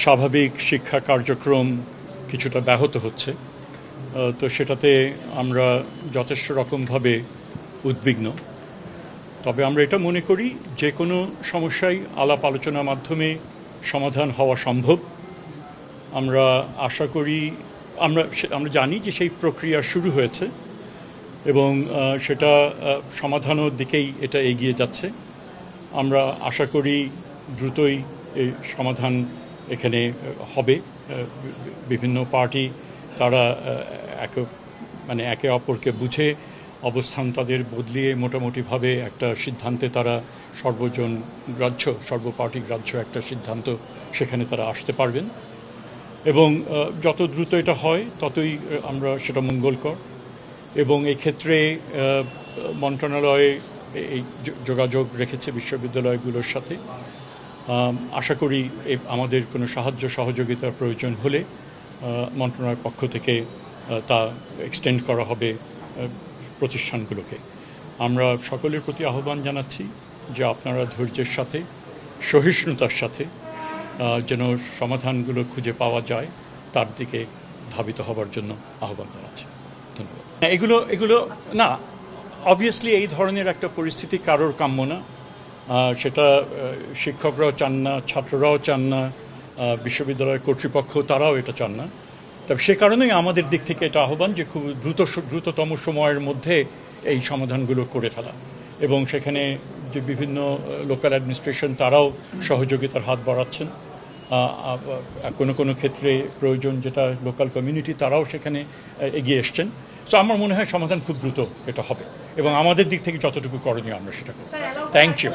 স্বাভাবিক শিক্ষা কার্যক্রম কিছুটা ব্যাহত হচ্ছে, তো সেটাতে আমরা যথেষ্ট রকমভাবে উদ্বিগ্ন। তবে আমরা এটা মনে করি যে কোনো সমস্যাই আলাপ আলোচনার মাধ্যমে সমাধান হওয়া সম্ভব। আমরা আশা করি, আমরা জানি যে সেই প্রক্রিয়া শুরু হয়েছে এবং সেটা সমাধানের দিকেই এটা এগিয়ে যাচ্ছে। আমরা আশা করি দ্রুতই এই সমাধান এখানে হবে। বিভিন্ন পার্টি তারা একে অপরকে বুঝে অবস্থান তাদের বদলিয়ে মোটামুটিভাবে একটা সিদ্ধান্তে তারা সর্বপার্টি গ্রাহ্য একটা সিদ্ধান্ত সেখানে তারা আসতে পারবেন এবং যত দ্রুত এটা হয় ততই আমরা সেটা মঙ্গলকর। এবং এই ক্ষেত্রে মন্ত্রণালয়ে এই যোগাযোগ রেখেছে বিশ্ববিদ্যালয়গুলোর সাথে। আশা করি আমাদের কোনো সাহায্য সহযোগিতার প্রয়োজন হলে মন্ত্রণালয়ের পক্ষ থেকে তা এক্সটেন্ড করা হবে প্রতিষ্ঠানগুলোকে। আমরা সকলের প্রতি আহ্বান জানাচ্ছি যে আপনারা ধৈর্যের সাথে সহিষ্ণুতার সাথে যেন সমাধানগুলো খুঁজে পাওয়া যায় তার দিকে ধাবিত হবার জন্য আহ্বান জানাচ্ছি। ধন্যবাদ। এগুলো না, অবভিয়াসলি এই ধরনের একটা পরিস্থিতি কারোর কাম্য না। সেটা শিক্ষকরাও চান না, ছাত্ররাও চান না, বিশ্ববিদ্যালয়ের কর্তৃপক্ষ তারাও এটা চান না। তবে সে কারণেই আমাদের দিক থেকে এটা আহ্বান যে খুব দ্রুততম সময়ের মধ্যে এই সমাধানগুলো করে ফেলা এবং সেখানে যে বিভিন্ন লোকাল অ্যাডমিনিস্ট্রেশন তারাও সহযোগিতার হাত বাড়াচ্ছেন। কোনো ক্ষেত্রে প্রয়োজন যেটা লোকাল কমিউনিটি তারাও সেখানে এগিয়ে এসছেন। সো আমার মনে হয় সমাধান খুব দ্রুত এটা হবে এবং আমাদের দিক থেকে যতটুকু করণীয় আমরা সেটা করব। Thank you.